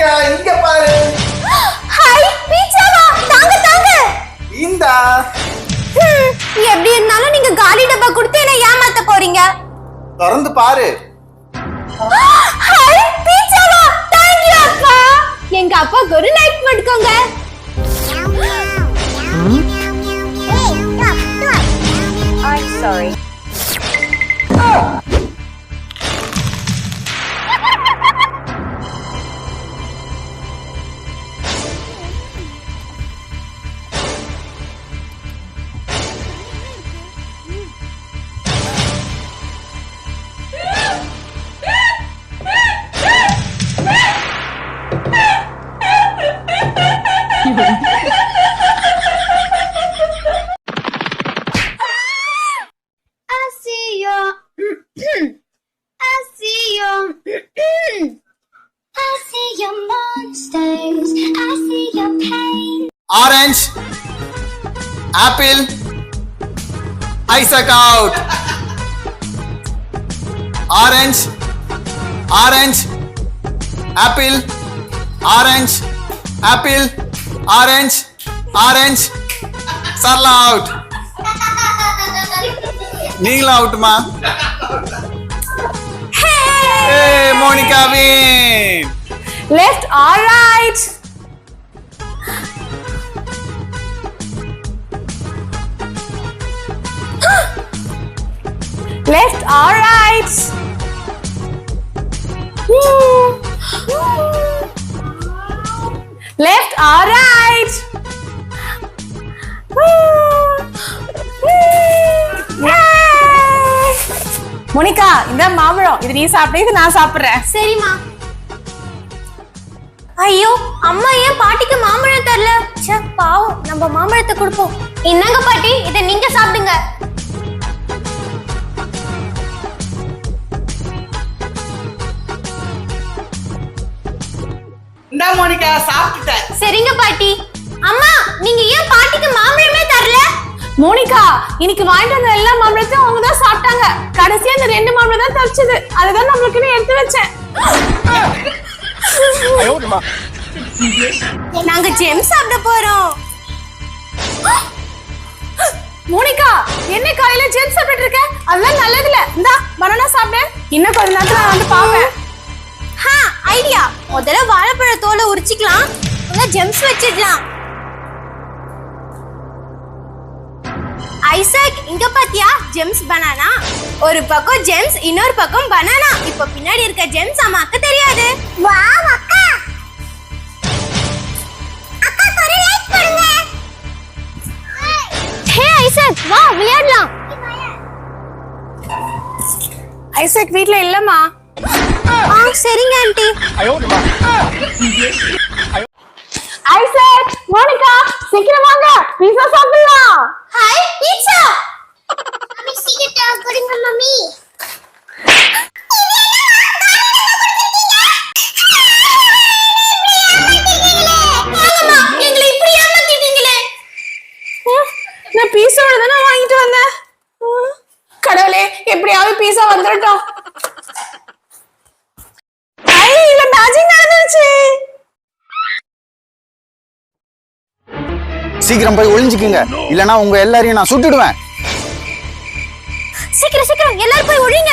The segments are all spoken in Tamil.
மோனிகா இங்க பாரு. ஹாய் பீட்சாவா? தாங்க தாங்க. இந்தா. எப்படி இருந்தாலும் நீங்க காலி டப்பா கொடுத்து என்ன ஏமாத்த போறீங்க. திறந்து பாரு. ஹாய் பீட்சாவா? தேங்க் யூ அப்பா. எங்க அப்பாக்கு ஒரு லைக் பண்ணுங்க. I'm sorry. Orange, apple, Isaac out. Orange, orange, apple, orange, apple, orange, orange. Sarla out. நீங்களும் அவுட்டுமா? Hey, Monica win. Left or right? Left or right? Left or right? Monica இந்த மாம்பழம் இது நீ சாப்பிடு, இது நான் சாப்பிடுறேன். சரிம்மா. ஐயோ அம்மா ஏன் பாட்டிக்கு மாம்பழம் தரல? ச்சே பாவம், நம்ம மாம்பழத்தை கொடுப்போம். என்னங்க பாட்டி, இதை நீங்க சாப்பிடுங்க. இந்தா மோனிகா சாப்பிட்டுட்டேன். சரிங்க பாட்டி. அம்மா நீங்க ஏன் பாட்டிக்கு மாம்பழமே தரல? மோனிகா இன்னைக்கு வாங்கிட்டு வந்த எல்லா மாம்பழத்தையும் அவங்க தான் சாப்பிட்டாங்க. கடைசியா இந்த 2 மாம்பழம் தான் தரிச்சது. அதுதான் நம்மளுக்கு எடுத்து வச்சேன். நாங்க ஜெம் சாப்பிட போறோம். மோனிகா என்ன காலையில ஜெம் சாப்பிட்டு இருக்க? அதெல்லாம் நல்லது இல்ல. இந்தா பனானா சாப்பிடு. இன்னும் கொஞ்ச நேரத்துல நான் வந்து பாப்பேன். ஐடியா. முதல்ல வாழைப்பழ தோலை உரிச்சிக்கலாம். ஜெம்ஸ் வச்சிடலாம். ஐசக் இங்க பாத்தியா? Gems banana. ஒரு பக்கம் ஜெம்ஸ், இன்னொரு பக்கம் பனானா. இப்ப பின்னாடி இருக்க ஜெம்ஸ் அம்மாக்கு தெரியாது. வாவ் அக்கா. அக்கா ஒரு லைக் பண்ணுங்க. ஹே ஐசக் வா விளையாடலாம். ஐசக் வீட்ல இல்லம்மா. சரிங்க ஆண்டி. ஐசக் மோனிகா சீக்கிரம் வாங்க, பீட்சா சாப்பிடலாம். Hi pizza. அம்மா சீக்கிரம் கொடுங்க மம்மி. நான் பீட்சாவோட தானே வாங்கிட்டு வந்தேன். கடவுளே எப்படியாவது பீட்சா வந்துடட்டும். இல்ல மேஜிக் நடந்துருச்சு. சீக்கிரம் போய் ஒளிஞ்சுக்குங்க, இல்லனா உங்க எல்லாரையும் நான் சுட்டுடுவேன். சீக்கிரம் சீக்கிரம் எல்லாரும் போய் ஒளிங்க.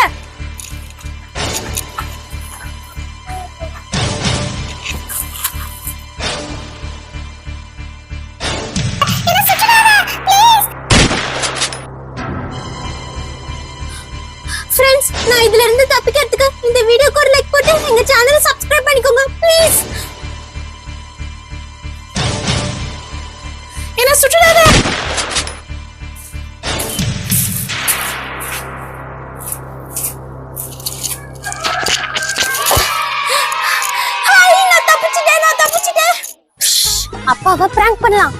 ஃப்ரெண்ட்ஸ் நான் இதுல இருந்து தப்பிக்கிறதுக்கு இந்த வீடியோக்கு ஒரு லைக் போட்டு எங்க சேனலை சப்ஸ்கிரைப் பண்ணிக்கோங்க ப்ளீஸ். என்ன சுட்டுடாத. ஹாய் நான் தப்பிச்சிட்டேன். அப்பாவை பிராங்க் பண்ணலாம்.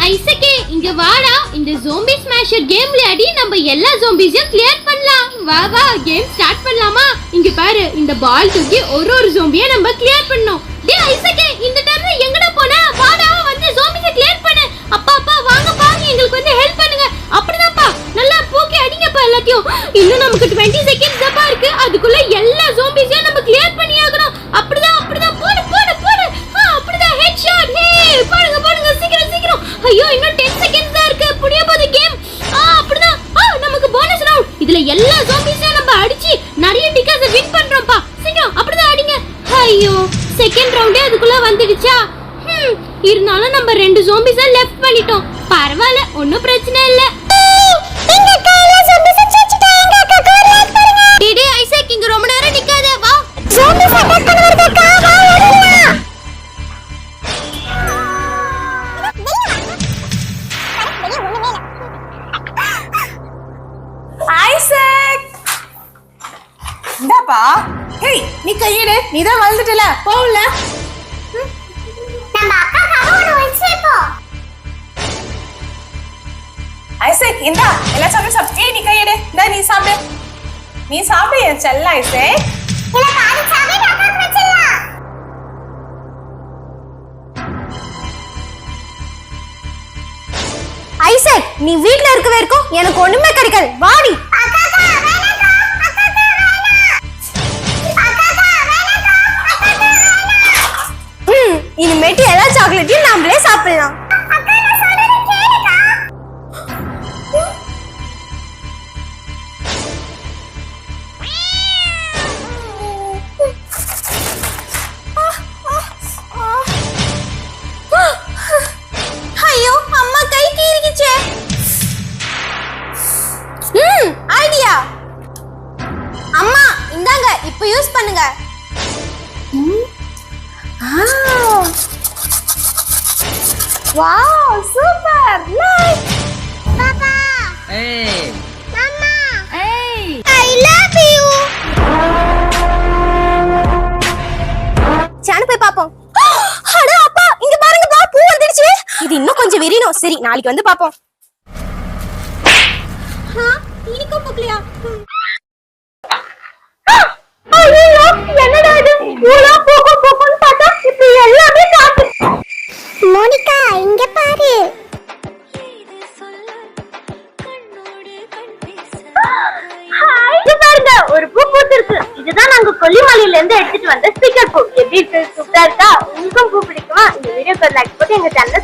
ஐசக்கே இங்க வாடா, இங்க இந்த ஜோம்பி ஸ்மாஷர் கேம் விளையாடி நம்ம எல்லா ஜோம்பிஸையும் கிளியர் பண்ணலாம். வா வா கேம் ஸ்டார்ட் பண்ணலாமா? இங்க பாரு, இந்த பால் தூக்கி ஒரு ஜோம்பியை நம்ம கிளியர் பண்ணோம். டேய் ஐசக்கே, இந்த டைம்ல எங்கடா போன? வாடா வந்து ஜோம்பிஸை கிளியர் பண்ணு. அப்பா அப்பா வாங்கப்பா, எங்களுக்கு வந்து ஹெல்ப் பண்ணுங்க. அப்படிதான்ப்பா, நல்லா போக்கி அடிங்கப்பா எல்லாத்தையும். இன்னும் நமக்கு 20 செகண்ட்ஸ் தான் இருக்கு. அதுக்குள்ள எல்லா ஜோம்பிஸையும் நம்ம கிளியர் பண்ணி ஆகணும். அப்படிதான் அப்படிதான், போடு போடு போடு. அப்படிதான் ஹெட் ஷாட். ஹே பாருங்க பாருங்க, சீக்கிரம் சீக்கிரம். ஐயோ இன்னும் 10 செகண்ட்ஸ் தான் இருக்கு. புடிய போகுது கேம். அப்படிதான். நமக்கு போனஸ் ரவுண்ட். இதுல எல்லா ஜோம்பிஸையும் நம்ம அடிச்சு நிறைய டிக்கெட்ஸ் வின் பண்றோம்ப்பா. சீக்கிரம் அப்படிதான் அடிங்க. ஐயோ செகண்ட் ரவுண்டே அதுக்குள்ள வந்துடுச்சா? இருந்தாலும் நம்ம 2 ஜோம்பிஸை லெஃப்ட் பண்ணிட்டோம். பரவாயில்ல, ஒன்னும் பிரச்சனை இல்ல. டேய் ஐசக், இங்க ரொம்ப நேரம் நிக்காத, வா. ஜோம்பிஸ் அட்டாக் பண்ண வருதுக்கா, வா ஓடிடலாம். ஐசக் இந்தாப்பா. ஹேய் நீ கையெடு, நீ தான் வந்துட்டல, போவல. நம்ம அக்கா கரோட வெச்சிப்போ. ஐசக் இந்தா, எல்லா சாப்பிட்டு. ஏய் நீ கையெடு, இந்தா நீ சாப்பிடு. நீ சாப்பிடு என் செல்ல ஐசக். இல்ல பாதி சாப்பிட்டு அக்காக்கு வெச்சிடலாம். ஐசக் நீ வீட்ல இருக்கவே இருக்கும், எனக்கு ஒண்ணுமே கிடைக்காது. வாடி. இனிமேட்டு எல்லா சாக்லேட்டையும் நாமளே சாப்பிடலாம். ஐயோ அம்மா கை கீறிக்கிச்சே. ஐடியா. அம்மா இந்தாங்க, இப்ப யூஸ் பண்ணுங்க. Wow super. லைக் பாப்பா. ஏய் மம்மா. ஏய் ஐ லவ் யூ. சாணு போய் பாப்போம். அட அப்பா, இங்க பாருங்க பா, பூ வந்துருச்சு. இது இன்னும் கொஞ்சம் விரியணும். சரி நாளைக்கு வந்து பாப்போம். இனிக்கும் புக்லியா. ஐயோ என்னடா இது, பூலா போகும் போகும்னு பார்த்தா இப்போ எல்லாமே காத்து. மோனிகா இங்க பாரு. ஹாய் பாருங்க, ஒரு பூ பூத்திருக்கு. இதுதான் நாங்க கொல்லிமலையில இருந்து எடுத்துட்டு வந்த ஸ்பீக்கர் பூ. எப்படி இருக்கு, சூப்பரா இருக்கா? உங்களுக்கும் பூ பிடிக்குமா? இந்த வீடியோக்கு லைக் போட்டு எங்க சேனலை